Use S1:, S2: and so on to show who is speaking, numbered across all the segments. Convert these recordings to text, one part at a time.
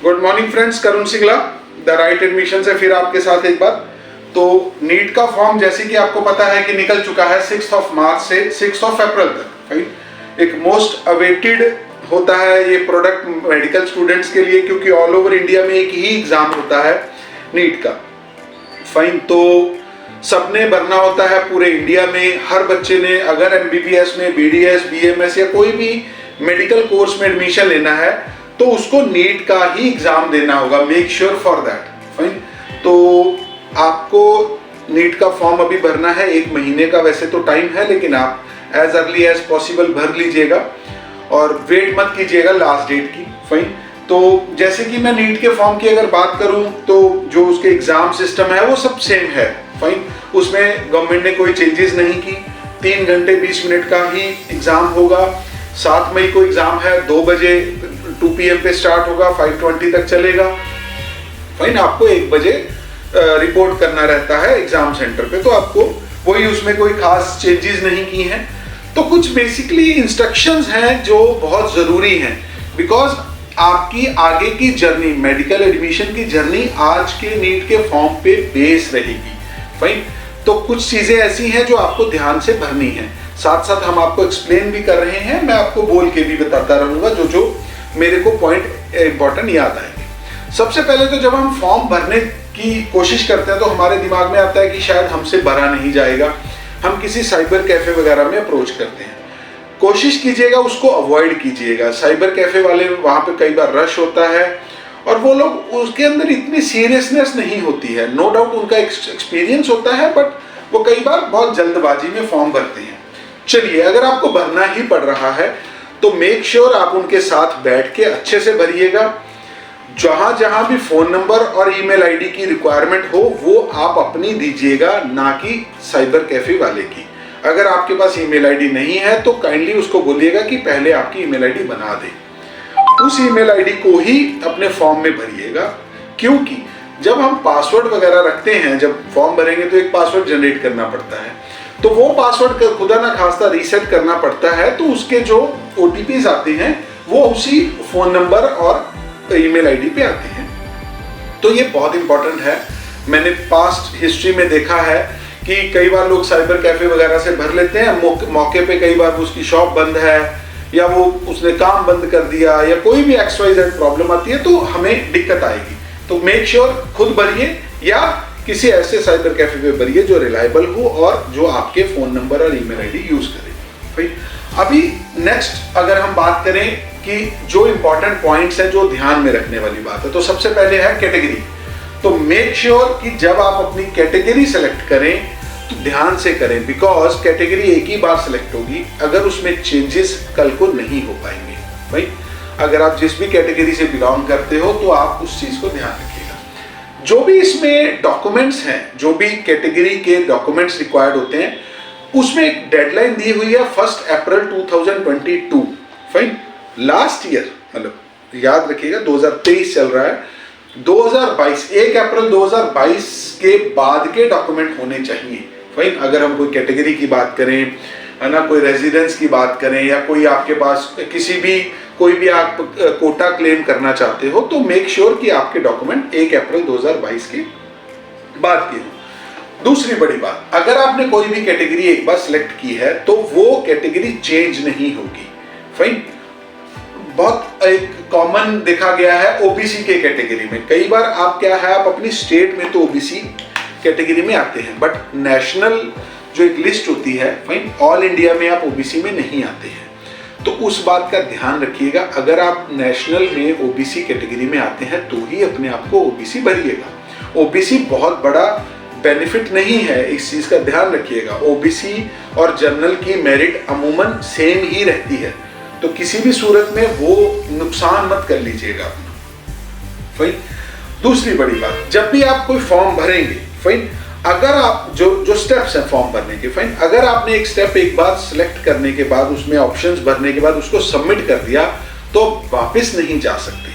S1: Good morning friends, Karun Singla the right admission से फिर आपके साथ एक बार। तो नीट का फॉर्म जैसे कि आपको पता है कि निकल चुका है 6 मार्च से 6 अप्रैल तक। राइट, एक मोस्ट अवेटेड होता है ये प्रोडक्ट मेडिकल स्टूडेंट्स के लिए, क्योंकि ऑल ओवर इंडिया में एक ही एग्जाम होता है नीट का। फाइन, तो सबने भरना होता है पूरे इंडिया में। हर बच्चे ने अगर एमबीबीएस में, बीडीएस, बीएमएस या कोई भी मेडिकल कोर्स में एडमिशन लेना है तो उसको नीट का ही एग्जाम देना होगा। Make sure for that. Fine, तो आपको नीट का फॉर्म अभी भरना है, 1 महीने का वैसे तो टाइम है, लेकिन आप एज अर्ली एज पॉसिबल भर लीजिएगा और वेट मत कीजिएगा लास्ट डेट की। फाइन, तो जैसे कि मैं नीट के फॉर्म की अगर बात करूं तो जो उसके एग्जाम सिस्टम है वो सब सेम है। फाइन, उसमें गवर्नमेंट ने कोई चेंजेस नहीं की। 3 घंटे 20 मिनट का ही एग्जाम होगा। 7 मई को एग्जाम है, 2 बजे 2 PM पे स्टार्ट होगा, 5:20 तक चलेगा। फाइन, आपको 1 बजे रिपोर्ट करना रहता है एग्जाम सेंटर पे, तो आपको वही, उसमें कोई खास चेंजेस नहीं की हैं। तो कुछ बेसिकली इंस्ट्रक्शंस हैं जो बहुत जरूरी हैं, बिकॉज आपकी आगे की जर्नी, मेडिकल एडमिशन की जर्नी आज के नीट के फॉर्म पे बेस रहेगी। फाइन, तो कुछ चीजें ऐसी हैं जो आपको ध्यान से भरनी है। साथ साथ हम आपको एक्सप्लेन भी कर रहे हैं, मैं आपको बोल के भी बताता रहूंगा जो मेरे को पॉइंट इंपॉर्टेंट याद आएंगे। सबसे पहले तो जब हम फॉर्म भरने की कोशिश करते हैं तो हमारे दिमाग में आता है कि शायद हमसे भरा नहीं जाएगा। हम किसी साइबर कैफे वगैरह में अप्रोच करते हैं। कोशिश कीजिएगा उसको अवॉइड कीजिएगा। साइबर कैफे वाले, वहां पे कई बार रश होता है और वो लोग, उसके अंदर इतनी सीरियसनेस नहीं होती है। नो डाउट उनका एक्सपीरियंस होता है, बट वो कई बार बहुत जल्दबाजी में फॉर्म भरते हैं। चलिए, अगर आपको भरना ही पड़ रहा है तो मेक श्योर आप उनके साथ बैठ के अच्छे से भरिएगा। जहां जहां भी फोन नंबर और ईमेल आईडी की रिक्वायरमेंट हो वो आप अपनी दीजिएगा, ना कि साइबर कैफे वाले की। अगर आपके पास ईमेल आईडी नहीं है तो काइंडली उसको बोलिएगा कि पहले आपकी ईमेल आईडी बना दे। उस ईमेल आईडी को ही अपने फॉर्म में भरिएगा, क्योंकि जब हम पासवर्ड वगैरह रखते हैं, जब फॉर्म भरेंगे तो एक पासवर्ड जनरेट करना पड़ता है, तो वो पासवर्ड खुदा ना खास्ता रीसेट करना पड़ता है, तो उसके जो ओटीपीज आते हैं वो उसी फोन नंबर और ईमेल आईडी पे आते हैं। तो ये बहुत इंपॉर्टेंट है। मैंने पास्ट हिस्ट्री में देखा है कि कई बार लोग साइबर कैफे वगैरह से भर लेते हैं, मौके पे कई बार उसकी शॉप बंद है या वो उसने काम बंद कर दिया या कोई भी XYZ प्रॉब्लम आती है तो हमें दिक्कत आएगी। तो मेक श्योर खुद भरिए या किसी ऐसे साइबर कैफे पे भरिए जो रिलायबल हो और जो आपके फोन नंबर और ईमेल आईडी यूज करे। अभी नेक्स्ट अगर हम बात करें कि जो इंपॉर्टेंट पॉइंट्स हैं, जो ध्यान में रखने वाली बात है, तो सबसे पहले है कैटेगरी। तो मेक श्योर कि जब आप अपनी कैटेगरी सेलेक्ट करें तो ध्यान से करें, बिकॉज कैटेगरी एक ही बार सेलेक्ट होगी। अगर उसमें चेंजेस कल को नहीं हो पाएंगे। भाई, अगर आप जिस भी कैटेगरी से बिलोंग करते हो तो आप उस चीज को ध्यान रखिएगा। जो भी इसमें डॉक्यूमेंट्स हैं, जो भी कैटेगरी के डॉक्यूमेंट्स रिक्वायर्ड होते हैं, उसमें एक डेडलाइन दी हुई है 1 अप्रैल 2022। फाइन, लास्ट ईयर, मतलब याद रखिएगा 2023 चल रहा है, 2022 1 अप्रैल 2022 के बाद के डॉक्यूमेंट होने चाहिए। फाइन, अगर हम कोई कैटेगरी की बात करें, है ना, कोई रेजिडेंस की बात करें या कोई आपके पास कोई भी आप कोटा क्लेम करना चाहते हो, तो मेक श्योर कि आपके डॉक्यूमेंट 1 अप्रैल 2022 के बाद के हो। दूसरी बड़ी बात, अगर आपने कोई भी कैटेगरी एक बार सिलेक्ट की है तो वो कैटेगरी चेंज नहीं होगी। फाइन, बहुत एक कॉमन देखा गया है ओबीसी के कैटेगरी में। कई बार आप क्या है, आप अपनी स्टेट में तो ओबीसी कैटेगरी में आते हैं, बट नेशनल जो एक लिस्ट होती है, फाइन, ऑल इंडिया में आप ओबीसी में नहीं आते हैं। तो उस बात का ध्यान रखिएगा। अगर आप नेशनल में ओबीसी कैटेगरी में आते हैं तो ही अपने आप को ओबीसी भरिएगा। ओबीसी बहुत बड़ा बेनिफिट नहीं है, इस चीज का ध्यान रखिएगा। ओबीसी और जनरल की मेरिट अमूमन सेम ही रहती है, तो किसी भी सूरत में वो नुकसान मत कर लीजिएगा। फाइन, दूसरी बड़ी बात, जब भी आप कोई फॉर्म भरेंगे, फाइन, अगर आप जो स्टेप्स हैं फॉर्म भरने के, फाइन, अगर आपने एक स्टेप एक बार सिलेक्ट करने के बाद, उसमें ऑप्शंस भरने के बाद उसको सबमिट कर दिया तो वापस नहीं जा सकते।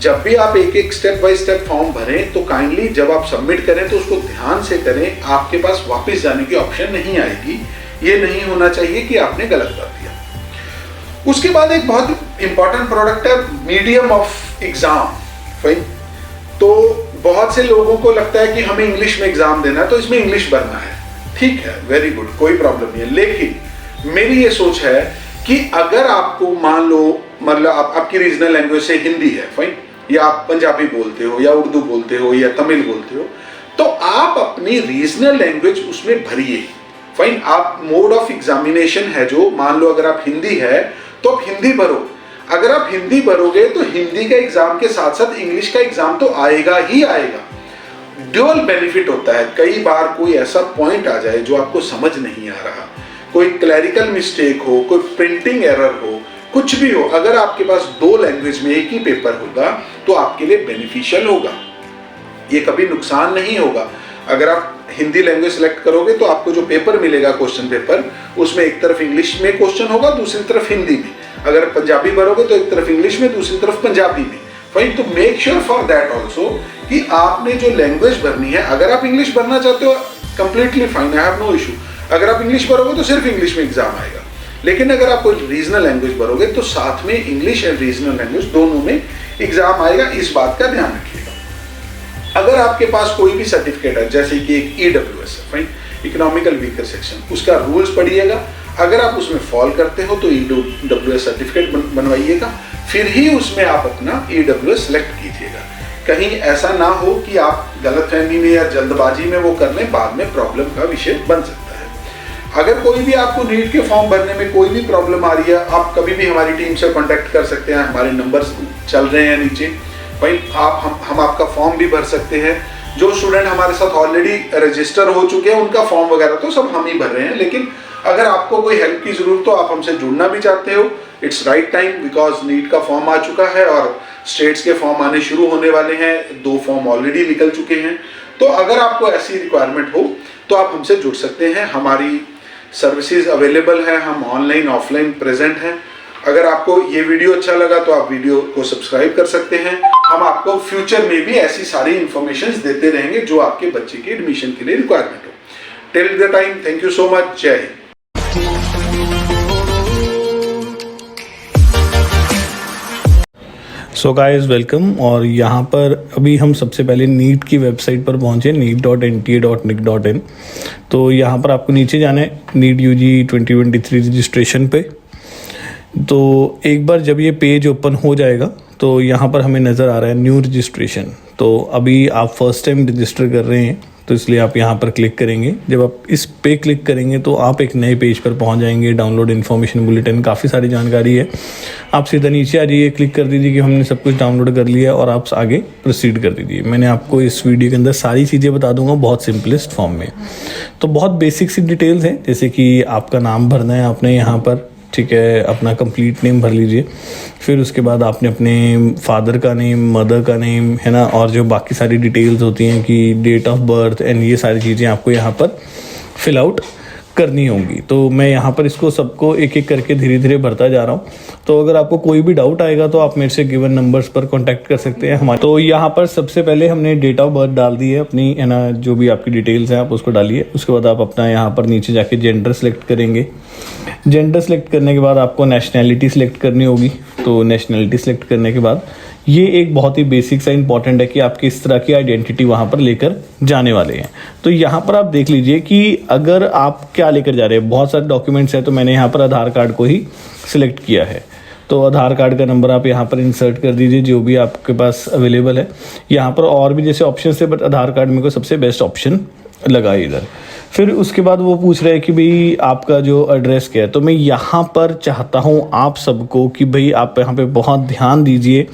S1: जब भी आप एक एक स्टेप बाय स्टेप फॉर्म भरें तो काइंडली जब आप सबमिट करें तो उसको ध्यान से करें, आपके पास वापस जाने की ऑप्शन नहीं आएगी। ये नहीं होना चाहिए कि आपने गलत कर दिया। उसके बाद एक बहुत इंपॉर्टेंट प्रोडक्ट है मीडियम ऑफ एग्जाम। फाइन। तो बहुत से लोगों को लगता है कि हमें इंग्लिश में एग्जाम देना है तो इसमें इंग्लिश भरना है, ठीक है, वेरी गुड, कोई प्रॉब्लम नहीं है। लेकिन मेरी ये सोच है कि अगर आपको मान लो मतलब आपकी रीजनल लैंग्वेज से हिंदी है, फाइन, या आप पंजाबी बोलते हो या उर्दू बोलते हो या तमिल बोलते हो, तो आप अपनी रीजनल लैंग्वेज उसमें भरिए, फाइन। आप मोड ऑफ एग्जामिनेशन है जो, मान लो अगर आप हिंदी है तो आप हिंदी भरो। अगर आप हिंदी भरोगे तो हिंदी का एग्जाम के साथ साथ इंग्लिश का एग्जाम तो आएगा ही आएगा। ड्यूअल बेनिफिट होता है। कई बार कोई ऐसा पॉइंट आ जाए जो आपको समझ नहीं आ रहा, कोई क्लैरिकल मिस्टेक हो, कोई प्रिंटिंग एरर हो, कुछ भी हो, अगर आपके पास दो लैंग्वेज में एक ही पेपर होगा तो आपके लिए बेनिफिशियल होगा, ये कभी नुकसान नहीं होगा। अगर आप हिंदी लैंग्वेज सेलेक्ट करोगे तो आपको जो पेपर मिलेगा, क्वेश्चन पेपर, उसमें एक तरफ इंग्लिश में क्वेश्चन होगा, दूसरी तरफ हिंदी में। अगर पंजाबी भरोगे तो एक तरफ इंग्लिश में, दूसरी तरफ पंजाबी में, फाइन। तो make sure for that also कि आपने जो लैंग्वेज भरनी है, अगर आप इंग्लिश भरना चाहते हो completely fine, I have no issue. अगर आप इंग्लिश भरोगे तो सिर्फ इंग्लिश में एग्जाम आएगा। लेकिन अगर आप कोई रीजनल लैंग्वेज भरोगे तो साथ में इंग्लिश एंड रीजनल लैंग्वेज दोनों में एग्जाम आएगा, इस बात का ध्यान रखिएगा। अगर आपके पास कोई भी सर्टिफिकेट है, जैसे कि एक EWS है, फाइन, इकोनॉमिकल वीकर सेक्शन, उसका रूल्स पढ़िएगा। अगर आप उसमें फॉल करते हो तो EWS सर्टिफिकेट बनवाइएगा, फिर ही उसमें आप अपना EWS सेलेक्ट कीजिएगा। कहीं ऐसा ना हो कि आप गलतफहमी में या जल्दबाजी में वो कर लें, बाद में प्रॉब्लम का विषय बन सकता है। अगर कोई भी आपको नीट के फॉर्म भरने में कोई भी प्रॉब्लम आ रही है, आप कभी भी हमारी टीम से कांटेक्ट कर सकते हैं, हमारे नंबर्स चल रहे हैं नीचे, भाई आप हम आपका फॉर्म भी भर सकते हैं। जो स्टूडेंट हमारे साथ ऑलरेडी रजिस्टर हो चुके हैं उनका फॉर्म वगैरह तो सब हम ही भर रहे हैं। लेकिन अगर आपको कोई हेल्प की जरूरत हो, आप हमसे जुड़ना भी चाहते हो, it's right time, because NEET का फॉर्म आ चुका है और स्टेट्स के फॉर्म आने शुरू होने वाले हैं। 2 फॉर्म ऑलरेडी निकल चुके हैं। तो अगर आपको ऐसी रिक्वायरमेंट हो तो आप हमसे जुड़ सकते हैं। हमारी सर्विसेज अवेलेबल है, हम ऑनलाइन ऑफलाइन प्रेजेंट हैं। अगर आपको ये वीडियो अच्छा लगा तो आप वीडियो को सब्सक्राइब कर सकते हैं। हम आपको फ्यूचर में भी ऐसी सारी इंफॉर्मेशन देते रहेंगे जो आपके बच्चे के एडमिशन के लिए रिक्वायरमेंट हो। Till the time, thank you so much, जय हिंद।
S2: So guys welcome. और यहाँ पर अभी हम सबसे पहले नीट की वेबसाइट पर पहुँचे, neet.nta.nic.in। तो यहाँ पर आपको नीचे जाना है नीट UG 2023 रजिस्ट्रेशन पे। तो एक बार जब ये पेज ओपन हो जाएगा तो यहाँ पर हमें नज़र आ रहा है न्यू रजिस्ट्रेशन। तो अभी आप फर्स्ट टाइम रजिस्टर कर रहे हैं तो इसलिए आप यहाँ पर क्लिक करेंगे। जब आप इस पे क्लिक करेंगे तो आप एक नए पेज पर पहुँच जाएंगे। डाउनलोड इन्फॉर्मेशन बुलेटिन, काफ़ी सारी जानकारी है। आप सीधा नीचे आ जाइए, क्लिक कर दीजिए कि हमने सब कुछ डाउनलोड कर लिया और आप आगे प्रोसीड कर दीजिए। मैंने आपको इस वीडियो के अंदर सारी चीज़ें बता दूंगा बहुत सिंपलेस्ट फॉर्म में। तो बहुत बेसिक सी डिटेल्स हैं, जैसे कि आपका नाम भरना है आपने यहाँ पर, ठीक है, अपना कंप्लीट नेम भर लीजिए। फिर उसके बाद आपने अपने फादर का नेम, मदर का नेम, है ना, और जो बाकी सारी डिटेल्स होती हैं कि डेट ऑफ बर्थ एंड ये सारी चीज़ें आपको यहाँ पर फिल आउट करनी होंगी। तो मैं यहाँ पर इसको सबको एक एक करके धीरे धीरे भरता जा रहा हूँ। तो अगर आपको कोई भी डाउट आएगा तो आप मेरे से गिवन नंबर्स पर कांटेक्ट कर सकते हैं हमारे। तो यहाँ पर सबसे पहले हमने डेट ऑफ बर्थ डाल दी है अपनी, है ना, जो भी आपकी डिटेल्स हैं आप उसको डालिए। उसके बाद आप अपना यहाँ पर नीचे जाके जेंडर सेलेक्ट करेंगे। जेंडर सेलेक्ट करने के बाद आपको नेशनैलिटी सेलेक्ट करनी होगी। तो नेशनैलिटी सेलेक्ट करने के बाद ये एक बहुत ही बेसिक सा इंपॉर्टेंट है कि आप किस तरह की आइडेंटिटी वहाँ पर लेकर जाने वाले हैं। तो यहाँ पर आप देख लीजिए कि अगर आप क्या लेकर जा रहे हैं, बहुत सारे डॉक्यूमेंट्स हैं। तो मैंने यहाँ पर आधार कार्ड को ही सिलेक्ट किया है। तो आधार कार्ड का नंबर आप यहाँ पर इंसर्ट कर दीजिए जो भी आपके पास अवेलेबल है। यहाँ पर और भी जैसे ऑप्शन थे, बट आधार कार्ड मेरे को सबसे बेस्ट ऑप्शन लगा इधर। फिर उसके बाद वो पूछ रहे हैं कि भाई आपका जो एड्रेस क्या है। तो मैं यहाँ पर चाहता हूँ आप सबको कि भाई आप यहाँ पे बहुत ध्यान दीजिए,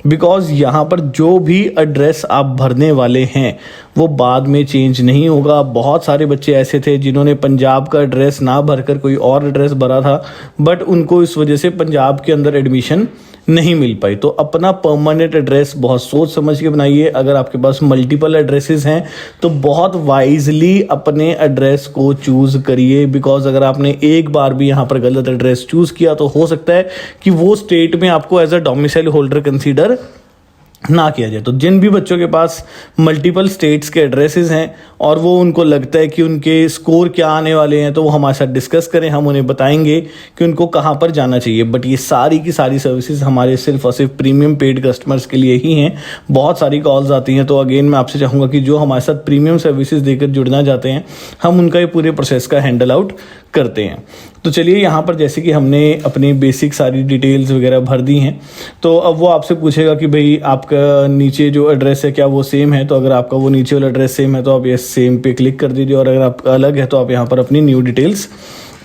S2: बिकॉज़ यहाँ पर जो भी एड्रेस आप भरने वाले हैं वो बाद में चेंज नहीं होगा। बहुत सारे बच्चे ऐसे थे जिन्होंने पंजाब का एड्रेस ना भरकर कोई और एड्रेस भरा था, बट उनको इस वजह से पंजाब के अंदर एडमिशन नहीं मिल पाई। तो अपना परमानेंट एड्रेस बहुत सोच समझ के बनाइए। अगर आपके पास मल्टीपल एड्रेसेस हैं तो बहुत वाइजली अपने एड्रेस को चूज़ करिए, बिकॉज अगर आपने एक बार भी यहाँ पर गलत एड्रेस चूज़ किया तो हो सकता है कि वो स्टेट में आपको as a domicile holder consider ना किया जाए। तो जिन भी बच्चों के पास मल्टीपल स्टेट्स के एड्रेसेस हैं और वो उनको लगता है कि उनके स्कोर क्या आने वाले हैं, तो वो हमारे साथ डिस्कस करें, हम उन्हें बताएंगे कि उनको कहाँ पर जाना चाहिए। बट ये सारी की सारी सर्विसेज हमारे सिर्फ और सिर्फ प्रीमियम पेड कस्टमर्स के लिए ही हैं। बहुत सारी कॉल्स आती हैं, तो अगेन मैं आपसे चाहूँगा कि जो हमारे साथ प्रीमियम सर्विसेज देकर जुड़ना चाहते हैं, हम उनका ये पूरे प्रोसेस का हैंडल आउट करते हैं। तो चलिए यहाँ पर जैसे कि हमने अपनी बेसिक सारी डिटेल्स वगैरह भर दी हैं, तो अब वो आपसे पूछेगा कि भाई आपका नीचे जो एड्रेस है क्या वो सेम है। तो अगर आपका वो नीचे वाला एड्रेस सेम है तो आप ये सेम पे क्लिक कर दीजिए, और अगर आपका अलग है तो आप यहाँ पर अपनी न्यू डिटेल्स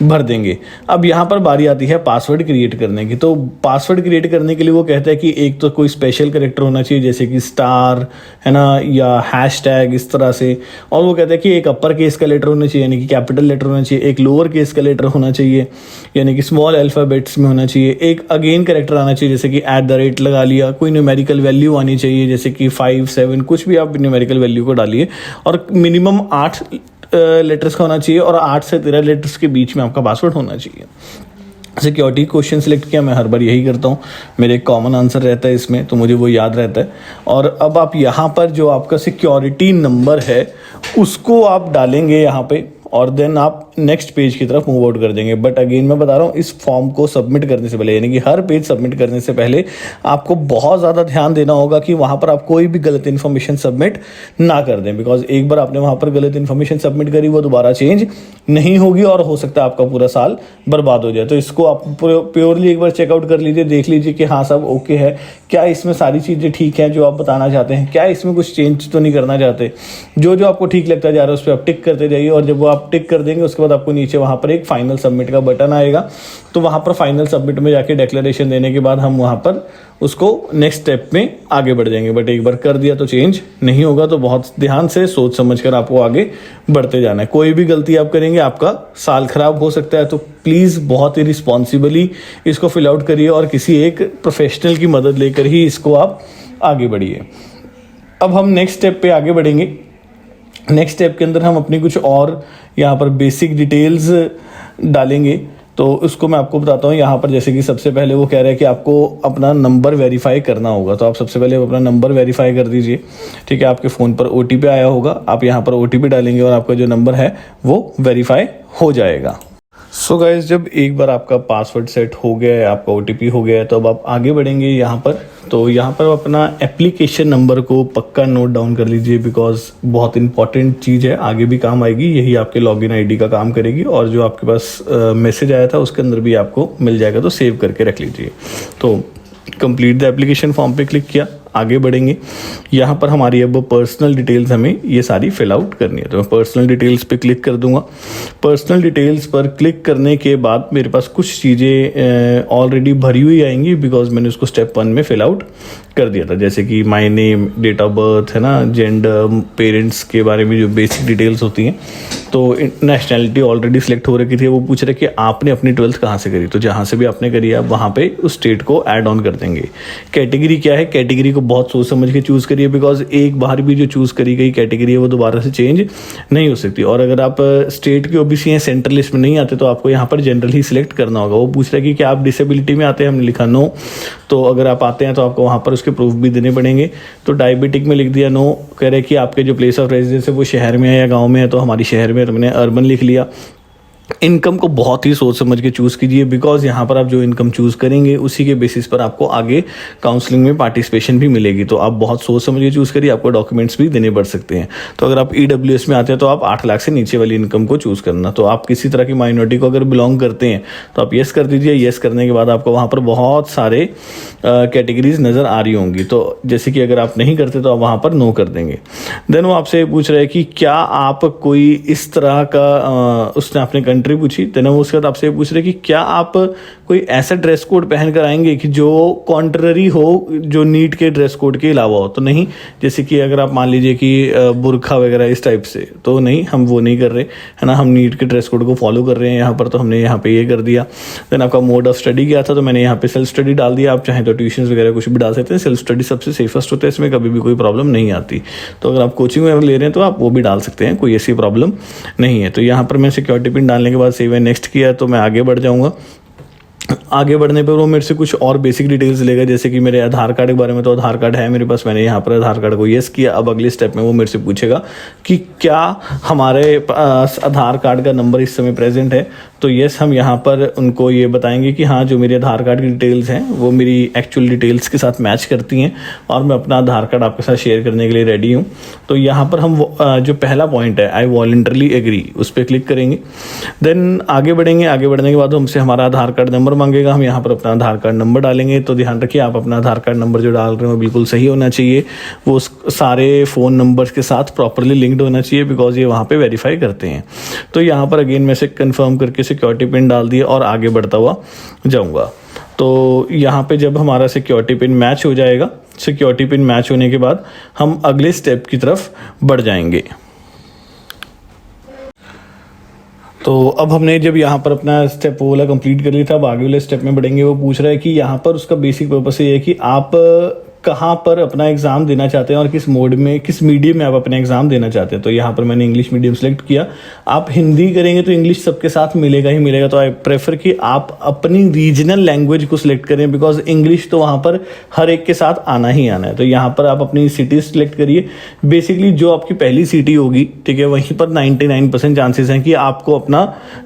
S2: भर देंगे। अब यहाँ पर बारी आती है पासवर्ड क्रिएट करने की। तो पासवर्ड क्रिएट करने के लिए वो कहता है कि एक तो कोई स्पेशल कैरेक्टर होना चाहिए, जैसे कि स्टार है ना, या हैशटैग इस तरह से। और वो कहता है कि एक अपर केस का लेटर होना चाहिए, यानी कि कैपिटल लेटर होना चाहिए, एक लोअर केस का लेटर होना चाहिए, यानी कि स्मॉल अल्फ़ाबेट्स में होना चाहिए, एक अगेन कैरेक्टर आना चाहिए, जैसे कि @ लगा लिया, कोई न्यूमेरिकल वैल्यू आनी चाहिए, जैसे कि 5, 7 कुछ भी आप न्यूमेरिकल वैल्यू को डालिए, और मिनिमम 8 लेटर्स का होना चाहिए, और 8 से 13 लेटर्स के बीच में आपका पासवर्ड होना चाहिए। सिक्योरिटी क्वेश्चन सेलेक्ट किया, मैं हर बार यही करता हूँ, मेरे एक कॉमन आंसर रहता है इसमें, तो मुझे वो याद रहता है। और अब आप यहाँ पर जो आपका सिक्योरिटी नंबर है उसको आप डालेंगे यहाँ पे, और देन आप नेक्स्ट पेज की तरफ मूव आउट कर देंगे। बट अगेन मैं बता रहा हूँ, इस फॉर्म को सबमिट करने से पहले, यानी कि हर पेज सबमिट करने से पहले आपको बहुत ज़्यादा ध्यान देना होगा कि वहाँ पर आप कोई भी गलत इन्फॉर्मेशन सबमिट ना कर दें। बिकॉज एक बार आपने वहाँ पर गलत इन्फॉर्मेशन सबमिट करी, वो दोबारा चेंज नहीं होगी और हो सकता है आपका पूरा साल बर्बाद हो जाए। तो इसको आप प्योरली एक बार चेकआउट कर लीजिए, देख लीजिए कि हाँ सब ओके है, क्या इसमें सारी चीज़ें ठीक हैं जो आप बताना चाहते हैं, क्या इसमें कुछ चेंज तो नहीं करना चाहते। जो जो आपको ठीक लगता जा रहा है उस पर आप टिक करते जाइए, और जब वो आप टिक कर देंगे उसके बाद आपको नीचे वहाँ पर एक फाइनल सबमिट का बटन आएगा। तो वहाँ पर फाइनल सबमिट में जाके डिक्लेरेशन देने के बाद हम वहाँ पर उसको नेक्स्ट स्टेप में आगे बढ़ जाएंगे। बट एक बार कर दिया तो चेंज नहीं होगा, तो बहुत ध्यान से सोच समझ कर आपको आगे बढ़ते जाना है। कोई भी गलती आप करेंगे आपका साल खराब हो सकता है, तो प्लीज़ बहुत ही रिस्पॉन्सिबली इसको फिल आउट करिए, और किसी एक प्रोफेशनल की मदद लेकर ही इसको आप आगे बढ़िए। अब हम नेक्स्ट स्टेप पे आगे बढ़ेंगे। नेक्स्ट स्टेप के अंदर हम अपनी कुछ और यहाँ पर बेसिक डिटेल्स डालेंगे, तो उसको मैं आपको बताता हूँ। यहाँ पर जैसे कि सबसे पहले वो कह रहा है कि आपको अपना नंबर वेरीफाई करना होगा, तो आप सबसे पहले अपना नंबर वेरीफाई कर दीजिए। ठीक है, आपके फ़ोन पर OTP आया होगा, आप यहाँ पर OTP डालेंगे और आपका जो नंबर है वो वेरीफाई हो जाएगा। सो गाइस, जब एक बार आपका पासवर्ड सेट हो गया है, आपका OTP हो गया है, तो अब आप आगे बढ़ेंगे यहाँ पर। तो यहाँ पर अपना एप्लीकेशन नंबर को पक्का नोट डाउन कर लीजिए, बिकॉज बहुत इंपॉर्टेंट चीज़ है, आगे भी काम आएगी, यही आपके लॉगिन ID का काम करेगी, और जो आपके पास मैसेज आया था उसके अंदर भी आपको मिल जाएगा, तो सेव करके रख लीजिए। तो कंप्लीट द एप्लीकेशन फॉर्म पे क्लिक किया, आगे बढ़ेंगे। यहाँ पर हमारी अब पर्सनल डिटेल्स हमें ये सारी फिल आउट करनी है, तो मैं पर्सनल डिटेल्स पे क्लिक कर दूंगा। पर्सनल डिटेल्स पर क्लिक करने के बाद मेरे पास कुछ चीज़ें ऑलरेडी भरी हुई आएंगी, बिकॉज मैंने उसको स्टेप 1 में फिल आउट कर दिया था, जैसे कि my name, date of birth है ना, जेंडर, पेरेंट्स के बारे में जो बेसिक डिटेल्स होती हैं। तो नेशनैलिटी ऑलरेडी सिलेक्ट हो रखी थी। वो पूछ रहे कि आपने अपनी 12th कहाँ से करी, तो जहाँ से भी आपने करी है आप वहाँ पे उस स्टेट को ऐड ऑन कर देंगे। कैटेगरी क्या है, कैटेगरी को बहुत सोच समझ के चूज़ करिए, बिकॉज एक बार भी जो चूज़ करी गई कैटेगरी है वो दोबारा से चेंज नहीं हो सकती। और अगर आप स्टेट के OBC हैं, सेंट्रल लिस्ट में नहीं आते, तो आपको यहाँ पर जनरल ही सिलेक्ट करना होगा। वो पूछ रहा है कि क्या आप डिसेबिलिटी में आते हैं, हमने लिखा नो। तो अगर आप आते हैं तो आपको वहाँ पर उसके प्रूफ भी देने पड़ेंगे। तो डायबिटिक में लिख दिया नो। कह रहे कि आपके जो प्लेस ऑफ रेजिडेंस है वो शहर में है या गाँव में है, तो हमारी शहर में, तो मैंने अर्बन लिख लिया। इनकम को बहुत ही सोच समझ के चूज़ कीजिए, बिकॉज यहाँ पर आप जो इनकम चूज़ करेंगे उसी के बेसिस पर आपको आगे काउंसलिंग में पार्टिसिपेशन भी मिलेगी। तो आप बहुत सोच समझ के चूज़ करिए, आपको डॉक्यूमेंट्स भी देने पड़ सकते हैं। तो अगर आप EWS में आते हैं तो आप 8 लाख से नीचे वाली इनकम को चूज़ करना। तो आप किसी तरह की माइनॉरिटी को अगर बिलोंग करते हैं तो आप येस कर दीजिए। येस करने के बाद आपको वहाँ पर बहुत सारे कैटेगरीज नज़र आ रही होंगी, तो जैसे कि अगर आप नहीं करते तो आप वहाँ पर नो कर देंगे। देन वो आपसे पूछ रहे हैं कि क्या आप कोई इस तरह का उसने आपने कंट्री पूछी। देन वो उसके बाद आपसे पूछ रहे कि क्या आप कोई ऐसा ड्रेस कोड पहन कर आएंगे कि जो कॉन्ट्ररी हो, जो नीट के ड्रेस कोड के अलावा हो। तो नहीं, जैसे कि अगर आप मान लीजिए कि बुरखा वगैरह इस टाइप से, तो नहीं, हम वो नहीं कर रहे है ना, हम नीट के ड्रेस कोड को फॉलो कर रहे हैं यहाँ पर। तो हमने यहाँ पे ये कर दिया। देन आपका मोड ऑफ स्टडी क्या था, तो मैंने यहाँ पे सेल्फ स्टडी डाल दिया। आप चाहें तो ट्यूशन वगैरह कुछ भी डाल सकते हैं। सेल्फ स्टडी सबसे सेफेस्ट होता है, इसमें कभी भी कोई प्रॉब्लम नहीं आती। तो अगर आप कोचिंग वगैरह ले रहे हैं तो आप वो भी डाल सकते हैं, कोई ऐसी प्रॉब्लम नहीं है। तो यहाँ पर मैं सिक्योरिटी पिन डालने के बाद सेव एंड नेक्स्ट किया, तो मैं आगे बढ़ जाऊँगा। आगे बढ़ने पर वो मेरे से कुछ और बेसिक डिटेल्स लेगा, जैसे कि मेरे आधार कार्ड के बारे में, तो आधार कार्ड है मेरे पास, मैंने यहाँ पर आधार कार्ड को येस किया। अब अगले स्टेप में वो मेरे से पूछेगा कि क्या हमारे पास आधार कार्ड का नंबर इस समय प्रेजेंट है, तो येस हम यहाँ पर उनको ये बताएंगे कि हाँ जो मेरे आधार कार्ड की डिटेल्स हैं वो मेरी एक्चुअल डिटेल्स के साथ मैच करती हैं और मैं अपना आधार कार्ड आपके साथ शेयर करने के लिए रेडी हूँ। तो यहाँ पर हम जो पहला पॉइंट है आई वॉलंटरली एग्री, उस पर क्लिक करेंगे। देन आगे बढ़ेंगे, आगे बढ़ने के बाद हमसे हमारा आधार कार्ड नंबर मांगेगा, हम यहाँ पर अपना आधार कार्ड नंबर डालेंगे। तो ध्यान रखिए आप अपना आधार कार्ड नंबर जो डाल रहे हो बिल्कुल सही होना चाहिए, वो सारे फ़ोन नंबर्स के साथ प्रॉपरली लिंक्ड होना चाहिए, बिकॉज ये वहाँ पे वेरीफाई करते हैं। तो यहाँ पर अगेन मैं से कन्फर्म करके सिक्योरिटी पिन डाल दिए और आगे बढ़ता हुआ जाऊँगा। तो यहाँ पे जब हमारा सिक्योरिटी पिन मैच हो जाएगा, सिक्योरिटी पिन मैच होने के बाद हम अगले स्टेप की तरफ बढ़ जाएंगे। तो अब हमने जब यहाँ पर अपना स्टेप वो वाला कंप्लीट कर लिया था, अब आगे वाले स्टेप में बढ़ेंगे। वो पूछ रहा है कि यहाँ पर उसका बेसिक पर्पस ये है कि आप कहाँ पर अपना एग्ज़ाम देना चाहते हैं और किस मोड में, किस मीडियम में आप अपना एग्ज़ाम देना चाहते हैं। तो यहाँ पर मैंने इंग्लिश मीडियम सेलेक्ट किया। आप हिंदी करेंगे तो इंग्लिश सबके साथ मिलेगा ही मिलेगा, तो आई प्रेफर कि आप अपनी रीजनल लैंग्वेज को सिलेक्ट करें, बिकॉज इंग्लिश तो वहाँ पर हर एक के साथ आना ही आना है। तो यहाँ पर आप अपनी सिटी सेलेक्ट करिए। बेसिकली जो आपकी पहली सिटी होगी, ठीक है, वहीं पर 99% चांसेस हैं कि आपको अपना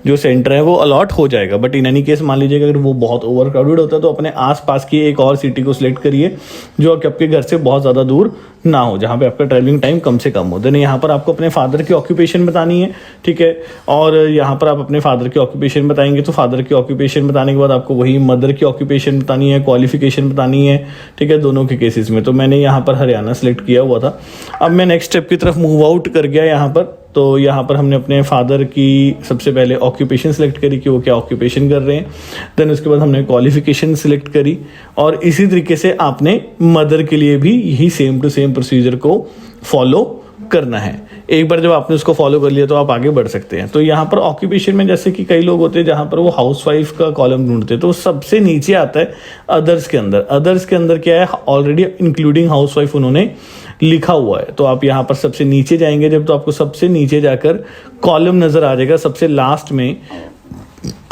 S2: जो सेंटर है वो अलॉट हो जाएगा। बट इन एनी केस मान लीजिएगा अगर वो बहुत ओवर क्राउडेड होता है तो अपने आसपास की एक और सिटी को सिलेक्ट करिए जो आपके घर से बहुत ज़्यादा दूर ना हो, जहाँ पे आपका ट्रैवलिंग टाइम कम से कम हो। देन यहाँ पर आपको अपने फादर की ऑक्यूपेशन बतानी है, ठीक है, और यहाँ पर आप अपने फादर की ऑक्यूपेशन बताएंगे तो फादर की ऑक्यूपेशन बताने के बाद आपको वही मदर की ऑक्यूपेशन बतानी है, क्वालिफिकेशन बतानी है, ठीक है, दोनों के केसेस में। तो मैंने यहाँ पर हरियाणा सेलेक्ट किया हुआ था। अब मैं नेक्स्ट स्टेप की तरफ मूव आउट कर गया यहाँ पर। तो यहाँ पर हमने अपने फादर की सबसे पहले ऑक्यूपेशन सेलेक्ट करी कि वो क्या ऑक्यूपेशन कर रहे हैं। देन उसके बाद हमने क्वालिफिकेशन सेलेक्ट करी और इसी तरीके से आपने मदर के लिए भी यही सेम टू सेम प्रोसीजर को फॉलो करना है। एक बार जब आपने उसको फॉलो कर लिया तो आप आगे बढ़ सकते हैं। तो यहाँ पर ऑक्यूपेशन में जैसे कि कई लोग होते हैं जहाँ पर वो हाउसवाइफ का कॉलम ढूंढते हैं, तो सबसे नीचे आता है अदर्स के अंदर। अदर्स के अंदर क्या है, ऑलरेडी इंक्लूडिंग हाउसवाइफ उन्होंने लिखा हुआ है। तो आप यहाँ पर सबसे नीचे जाएंगे जब, तो आपको सबसे नीचे जाकर कॉलम नजर आ जाएगा, सबसे लास्ट में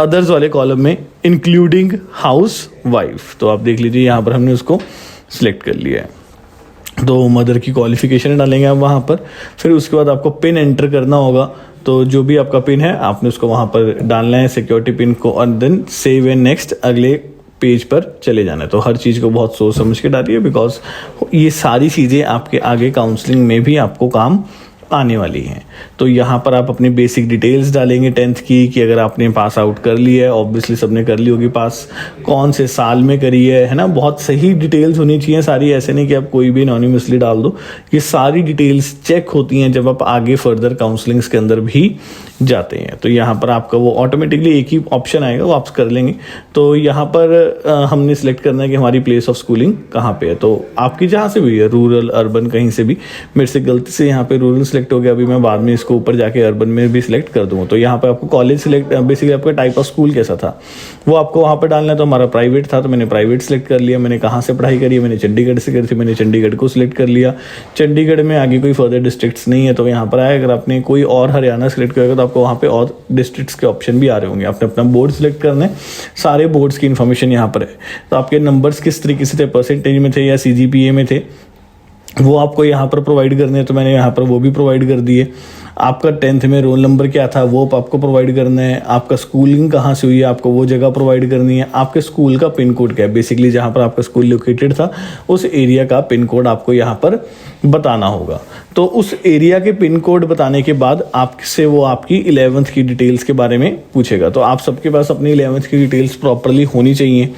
S2: अदर्स वाले कॉलम में इंक्लूडिंग हाउस वाइफ। तो आप देख लीजिए यहाँ पर हमने उसको सिलेक्ट कर लिया है। तो मदर की क्वालिफिकेशन डालेंगे आप वहाँ पर। फिर उसके बाद आपको पिन एंटर करना होगा। तो जो भी आपका पिन है आपने उसको वहाँ पर डालना है, सिक्योरिटी पिन को, और देन सेव एंड नेक्स्ट अगले पेज पर चले जाना है। तो हर चीज़ को बहुत सोच समझ के डालिए, बिकॉज ये सारी चीज़ें आपके आगे काउंसलिंग में भी आपको काम आने वाली हैं। तो यहाँ पर आप अपनी बेसिक डिटेल्स डालेंगे 10th की, कि अगर आपने पास आउट कर ली है, ऑब्वियसली सबने कर ली होगी पास, कौन से साल में करी है ना, बहुत सही डिटेल्स होनी चाहिए सारी। ऐसे नहीं कि आप कोई भी एनोनिमसली डाल दो, ये सारी डिटेल्स चेक होती हैं जब आप आगे फर्दर काउंसलिंग्स के अंदर भी जाते हैं। तो यहाँ पर आपका वो ऑटोमेटिकली एक ही ऑप्शन आएगा, वो आप कर लेंगे। तो यहाँ पर हमने सेलेक्ट करना है कि हमारी प्लेस ऑफ स्कूलिंग कहाँ पे है। तो आपकी जहाँ से भी है, रूरल अर्बन कहीं से भी, मेरे से गलती से यहाँ पे रूरल सेलेक्ट हो गया, अभी मैं बाद में इसको ऊपर जाके अर्बन में भी सिलेक्ट कर दूँगा। तो यहाँ पर आपको कॉलेज सिलेक्ट, बेसिकली आपका टाइप ऑफ स्कूल कैसा था वो आपको वहाँ पर डालना है। तो हमारा प्राइवेट था तो मैंने प्राइवेट सेलेक्ट कर लिया। मैंने कहाँ से पढ़ाई करी है, मैंने चंडीगढ़ से करी थी, मैंने चंडीगढ़ को सिलेक्ट कर लिया। चंडीगढ़ में आगे कोई फर्दर डिस्ट्रिक्ट्स नहीं है तो यहाँ पर आए। अगर आपने कोई और हरियाणा सेलेक्ट करेगा तो आपको वहाँ पे और डिस्ट्रिक्ट्स के ऑप्शन भी आ रहे होंगे। आपने अपना बोर्ड सेलेक्ट करना है, सारे बोर्ड्स की इन्फॉर्मेशन यहाँ पर है। तो आपके नंबर्स किस तरीके से थे, परसेंटेज में थे या CGPA में थे, वो आपको यहाँ पर प्रोवाइड करने हैं। तो मैंने यहाँ पर वो भी प्रोवाइड कर दिए। आपका 10th में रोल नंबर क्या था वो आपको प्रोवाइड करना है। आपका स्कूलिंग कहाँ से हुई है आपको वो जगह प्रोवाइड करनी है। आपके स्कूल का पिन कोड क्या है, बेसिकली जहाँ पर आपका स्कूल लोकेटेड था उस एरिया का पिन कोड आपको यहाँ पर बताना होगा। तो उस एरिया के पिन कोड बताने के बाद आपसे वो आपकी 11th की डिटेल्स के बारे में पूछेगा। तो आप सबके पास अपनी 11th की डिटेल्स प्रॉपरली होनी चाहिए,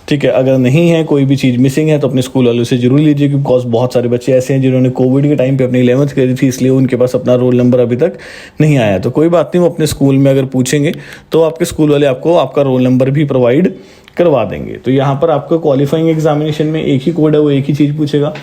S2: ठीक है। अगर नहीं है, कोई भी चीज़ मिसिंग है तो अपने स्कूल वालों से जरूर लीजिए, बिकॉज बहुत सारे बच्चे ऐसे हैं जिन्होंने कोविड के टाइम पे अपनी 11th करी थी, इसलिए उनके पास अपना रोल नंबर अभी तक नहीं आया। तो कोई बात नहीं, वो अपने स्कूल में अगर पूछेंगे तो आपके स्कूल वाले आपको आपका रोल नंबर भी प्रोवाइड करवा देंगे। तो यहाँ पर आपका क्वालिफाइंग एग्जामिनेशन में एक ही कोड है, वो एक ही चीज़ पूछेगा।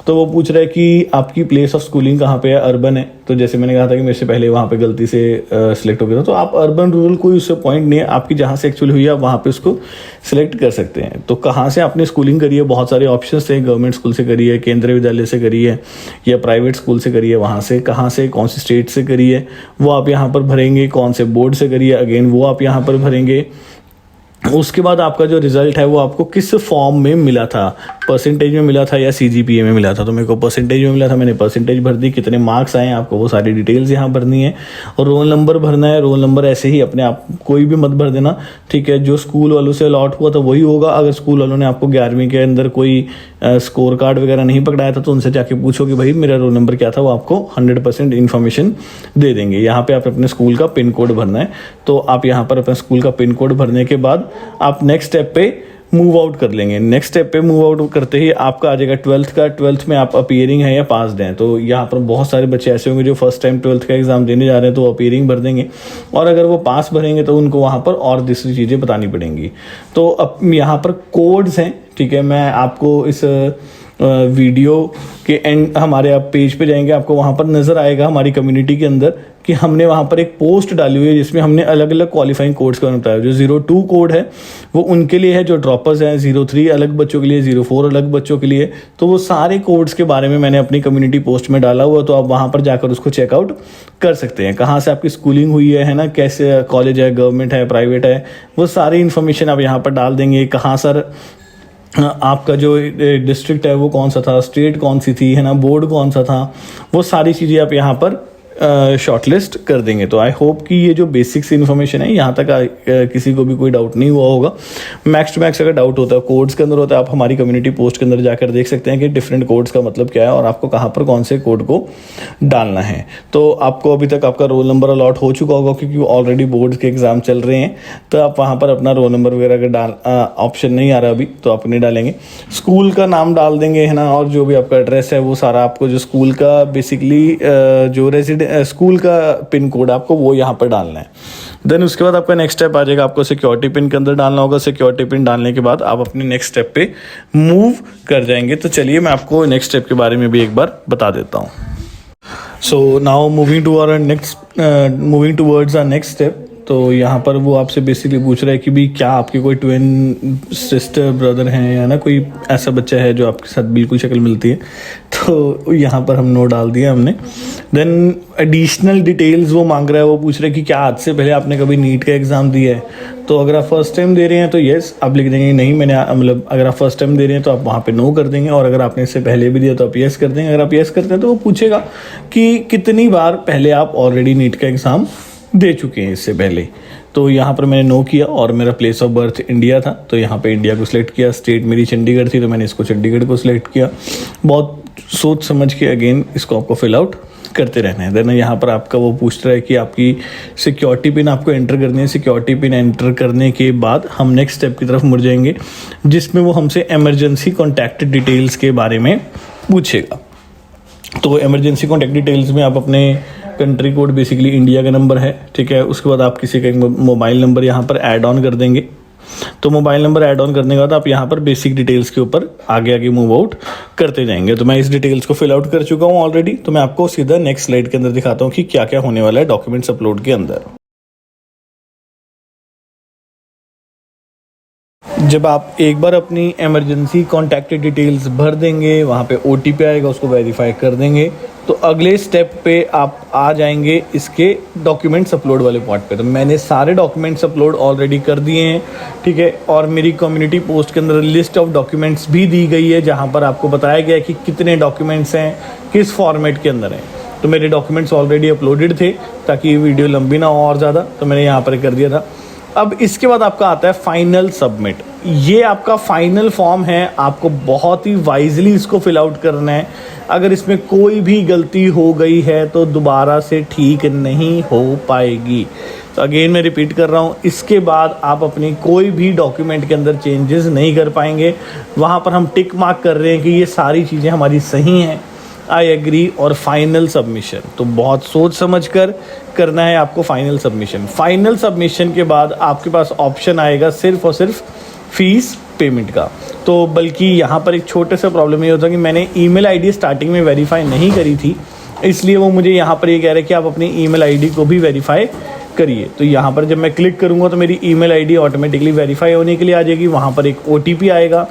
S2: तो वो पूछ रहा है कि आपकी प्लेस ऑफ स्कूलिंग कहाँ पे है, अर्बन है। तो जैसे मैंने कहा था कि मेरे से पहले वहाँ पे गलती से सिलेक्ट हो गया था, तो आप अर्बन रूरल कोई उससे पॉइंट नहीं है, आपकी जहाँ से एक्चुअली हुई है आप वहाँ पे उसको सिलेक्ट कर सकते हैं। तो कहाँ से आपने स्कूलिंग करी है, बहुत सारे ऑप्शंस थे, गवर्नमेंट स्कूल से करी है, केंद्रीय विद्यालय से करी है या प्राइवेट स्कूल से करी है, वहाँ से कहाँ से कौन सी स्टेट से करी है वो आप यहाँ पर भरेंगे, कौन से बोर्ड से करी है अगेन वो आप यहाँ पर भरेंगे। उसके बाद आपका जो रिजल्ट है वो आपको किस फॉर्म में मिला था, परसेंटेज में मिला था या सीजीपीए में मिला था। तो मेरे को परसेंटेज में मिला था, मैंने परसेंटेज भर दी, कितने मार्क्स आए आपको वो सारी डिटेल्स यहाँ भरनी है, और रोल नंबर भरना है। रोल नंबर ऐसे ही अपने आप कोई भी मत भर देना, ठीक है। जो स्कूल वालों से अलॉट हुआ था वही होगा। अगर स्कूल वालों ने आपको 11वीं के अंदर कोई स्कोर कार्ड वगैरह नहीं पकड़ाया था तो उनसे जाके पूछो कि भाई मेरा रोल नंबर क्या था, वो आपको 100% इन्फॉर्मेशन दे देंगे। यहाँ पे आप अपने स्कूल का पिन कोड भरना है, तो आप यहाँ पर अपने स्कूल का पिन कोड भरने के बाद आप नेक्स्ट स्टेप पे मूव आउट कर लेंगे। नेक्स्ट स्टेप पे मूव आउट करते ही आपका आ जाएगा 12th का। 12th में आप अपीयरिंग है या पास्ड हैं। तो यहाँ पर बहुत सारे बच्चे ऐसे होंगे जो फर्स्ट टाइम 12th का एग्जाम देने जा रहे हैं, तो वो अपीयरिंग भर देंगे, और अगर वो पास भरेंगे तो उनको वहाँ पर और दूसरी चीज़ें बतानी पड़ेंगी। तो अब यहाँ पर कोड्स हैं, ठीक है। मैं आपको इस वीडियो के एंड हमारे आप पेज पे जाएंगे, आपको वहाँ पर नज़र आएगा हमारी कम्युनिटी के अंदर कि हमने वहाँ पर एक पोस्ट डाली हुई है जिसमें हमने अलग अलग क्वालिफाइंग कोड्स का बताया। जो 02 कोड है वो उनके लिए है जो ड्रॉपर्स हैं, 03 अलग बच्चों के लिए, 04 अलग बच्चों के लिए। तो वो सारे कोड्स के बारे में मैंने अपनी कम्युनिटी पोस्ट में डाला हुआ, तो आप वहाँ पर जाकर उसको चेकआउट कर सकते हैं। कहाँ से आपकी स्कूलिंग हुई है ना, कैसे कॉलेज है, गवर्नमेंट है, प्राइवेट है, वो सारी इन्फॉर्मेशन आप यहाँ पर डाल देंगे। कहाँ सर आपका जो डिस्ट्रिक्ट है वो कौन सा था, स्टेट कौन सी थी, है ना, बोर्ड कौन सा था, वो सारी चीज़ें आप यहाँ पर शॉर्टलिस्ट कर देंगे। तो आई होप कि ये जो बेसिक्स इन्फॉर्मेशन है यहाँ तक किसी को भी कोई डाउट नहीं हुआ होगा। मैक्स टू मैक्स अगर डाउट होता है कोड्स के अंदर होता है, आप हमारी कम्युनिटी पोस्ट के अंदर जाकर देख सकते हैं कि डिफरेंट कोड्स का मतलब क्या है और आपको कहाँ पर कौन से कोड को डालना है। तो आपको अभी तक आपका रोल नंबर अलॉट हो चुका होगा क्योंकि ऑलरेडी बोर्ड्स के एग्जाम चल रहे हैं, तो आप वहाँ पर अपना रोल नंबर वगैरह का डाल ऑप्शन नहीं आ रहा अभी, तो आप नहीं डालेंगे। स्कूल का नाम डाल देंगे, है ना, और जो भी आपका एड्रेस है वो सारा आपको जो स्कूल का बेसिकली जो स्कूल का पिन कोड आपको वो यहाँ पर डालना है। देन उसके बाद आपका नेक्स्ट स्टेप आ जाएगा, आपको सिक्योरिटी पिन के अंदर डालना होगा। सिक्योरिटी पिन डालने के बाद आप अपने नेक्स्ट स्टेप पे मूव कर जाएंगे। तो चलिए मैं आपको नेक्स्ट स्टेप के बारे में भी एक बार बता देता हूँ। So now moving towards our next step. तो यहाँ पर वो आपसे बेसिकली पूछ रहा है कि भी क्या आपके कोई ट्विन सिस्टर ब्रदर हैं या ना कोई ऐसा बच्चा है जो आपके साथ बिल्कुल शक्ल मिलती है। तो यहाँ पर हम नो डाल दिया हमने। देन एडिशनल डिटेल्स वो मांग रहा है, वो पूछ रहा है कि क्या आज से पहले आपने कभी नीट का एग्ज़ाम दिया है। तो अगर आप फर्स्ट टाइम दे रहे हैं तो येस आप लिख देंगे, नहीं मैंने मतलब अगर आप फर्स्ट टाइम दे रहे हैं तो आप वहाँ पे नो कर देंगे, और अगर आपने इससे पहले भी दिया तो आप येस कर देंगे। अगर आप येस करते हैं तो वो पूछेगा कि कितनी बार पहले आप ऑलरेडी नीट का एग्ज़ाम दे चुके हैं इससे पहले। तो यहाँ पर मैंने नो किया और मेरा प्लेस ऑफ बर्थ इंडिया था, तो यहाँ पे इंडिया को सिलेक्ट किया। स्टेट मेरी चंडीगढ़ थी तो मैंने इसको चंडीगढ़ को सिलेक्ट किया। बहुत सोच समझ के अगेन इसको आपको फिल आउट करते रहना है। देन यहाँ पर आपका वो पूछ रहा है कि आपकी सिक्योरिटी पिन आपको एंटर करनी है। सिक्योरिटी पिन एंटर करने के बाद हम नेक्स्ट स्टेप की तरफ मुड़ जाएंगे जिसमें वो हमसे इमरजेंसी कॉन्टैक्ट डिटेल्स के बारे में पूछेगा। तो इमरजेंसी कॉन्टैक्ट डिटेल्स में आप अपने कंट्री कोड बेसिकली इंडिया का नंबर है, ठीक है। उसके बाद आप किसी का मोबाइल नंबर यहाँ पर ऐड ऑन कर देंगे। तो मोबाइल नंबर ऐड ऑन करने के बाद आप यहाँ पर बेसिक डिटेल्स के ऊपर आगे आगे मूव आउट करते जाएंगे। तो मैं इस डिटेल्स को फिल आउट कर चुका हूँ ऑलरेडी। तो मैं आपको सीधा नेक्स्ट स्लाइड के अंदर दिखाता हूँ कि क्या क्या होने वाला है डॉक्यूमेंट्स अपलोड के अंदर। जब आप एक बार अपनी इमरजेंसी कॉन्टैक्ट डिटेल्स भर देंगे, वहाँ पे OTP आएगा, उसको वेरीफाई कर देंगे, तो अगले स्टेप पे आप आ जाएंगे इसके डॉक्यूमेंट्स अपलोड वाले पार्ट पे। तो मैंने सारे डॉक्यूमेंट्स अपलोड ऑलरेडी कर दिए हैं, ठीक है। और मेरी कम्युनिटी पोस्ट के अंदर लिस्ट ऑफ डॉक्यूमेंट्स भी दी गई है जहाँ पर आपको बताया गया है कि कितने डॉक्यूमेंट्स हैं, किस फॉर्मेट के अंदर हैं। तो मेरे डॉक्यूमेंट्स ऑलरेडी अपलोडेड थे ताकि ये वीडियो लंबी ना हो और ज़्यादा, तो मैंने यहाँ पर कर दिया था। अब इसके बाद आपका आता है फाइनल सबमिट। ये आपका फाइनल फॉर्म है, आपको बहुत ही वाइजली इसको फिल आउट करना है। अगर इसमें कोई भी गलती हो गई है तो दोबारा से ठीक नहीं हो पाएगी। तो अगेन मैं रिपीट कर रहा हूँ, इसके बाद आप अपनी कोई भी डॉक्यूमेंट के अंदर चेंजेस नहीं कर पाएंगे। वहाँ पर हम टिक मार्क कर रहे हैं कि ये सारी चीज़ें हमारी सही हैं, आई एग्री, और फाइनल सबमिशन। तो बहुत सोच समझ कर करना है आपको फाइनल सबमिशन। फाइनल सबमिशन के बाद आपके पास ऑप्शन आएगा सिर्फ और सिर्फ फीस पेमेंट का। तो बल्कि यहाँ पर एक छोटा सा प्रॉब्लम ये होता है कि मैंने ईमेल आईडी स्टार्टिंग में वेरीफाई नहीं करी थी, इसलिए वो मुझे यहाँ पर ये कह रहा है कि आप अपनी ईमेल आईडी को भी वेरीफाई करिए। तो यहाँ पर जब मैं क्लिक करूँगा तो मेरी ईमेल आईडी ऑटोमेटिकली वेरीफाई होने के लिए आ जाएगी। वहाँ पर एक OTP आएगा।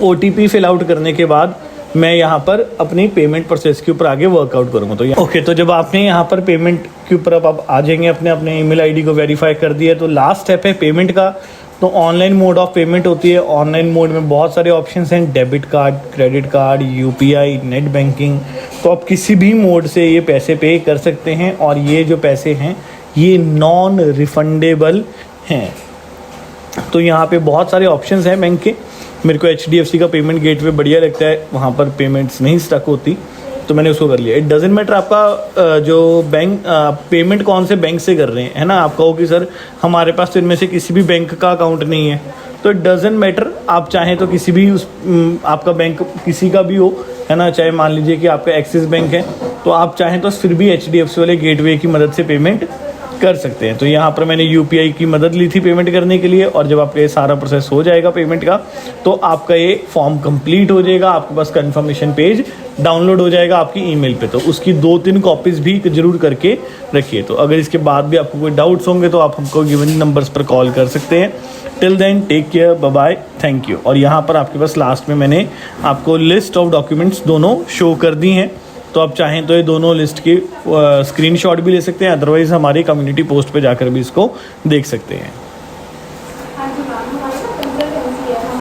S2: OTP फिल आउट करने के बाद मैं यहाँ पर अपनी पेमेंट प्रोसेस के ऊपर आगे वर्कआउट करूँगा। तो ओके, तो जब आपने यहाँ पर पेमेंट के ऊपर अब आप आ जाएंगे, अपने ईमेल आईडी को वेरीफाई कर दिया, तो लास्ट स्टेप है पेमेंट का। तो ऑनलाइन मोड ऑफ पेमेंट होती है। ऑनलाइन मोड में बहुत सारे ऑप्शंस हैं, debit card, credit card, UPI, net banking. तो आप किसी भी मोड से ये पैसे पे कर सकते हैं और ये जो पैसे हैं ये नॉन रिफंडेबल हैं। तो यहाँ पे बहुत सारे ऑप्शंस हैं बैंक के। मेरे को HDFC का पेमेंट गेटवे बढ़िया लगता है, वहाँ पर पेमेंट्स नहीं स्टक होती, तो मैंने उसको कर लिया। इट डजेंट मैटर आपका जो बैंक पेमेंट कौन से बैंक से कर रहे हैं, है ना। आप कहो कि सर हमारे पास तो इनमें से किसी भी बैंक का अकाउंट नहीं है, तो इट डजेंट मैटर। आप चाहें तो किसी भी आपका बैंक किसी का भी हो, है ना। चाहे मान लीजिए कि आपका एक्सिस बैंक है, तो आप चाहें तो फिर भी HDFC वाले गेटवे की मदद से पेमेंट कर सकते हैं। तो यहाँ पर मैंने UPI की मदद ली थी पेमेंट करने के लिए, और जब आपका ये सारा प्रोसेस हो जाएगा पेमेंट का, तो आपका ये फॉर्म कंप्लीट हो जाएगा, आपके पास कंफर्मेशन पेज डाउनलोड हो जाएगा आपकी ईमेल पे। तो उसकी 2-3 कॉपीज़ भी जरूर करके रखिए। तो अगर इसके बाद भी आपको कोई डाउट्स होंगे तो आप हमको गिवन नंबर्स पर कॉल कर सकते हैं। Till then take care, bye bye, thank you. और यहाँ पर आपके पास लास्ट में मैंने आपको लिस्ट ऑफ डॉक्यूमेंट्स दोनों शो कर दी हैं, तो आप चाहें तो ये दोनों लिस्ट की स्क्रीनशॉट भी ले सकते हैं, अदरवाइज़ हमारी कम्युनिटी पोस्ट पे जाकर भी इसको देख सकते हैं।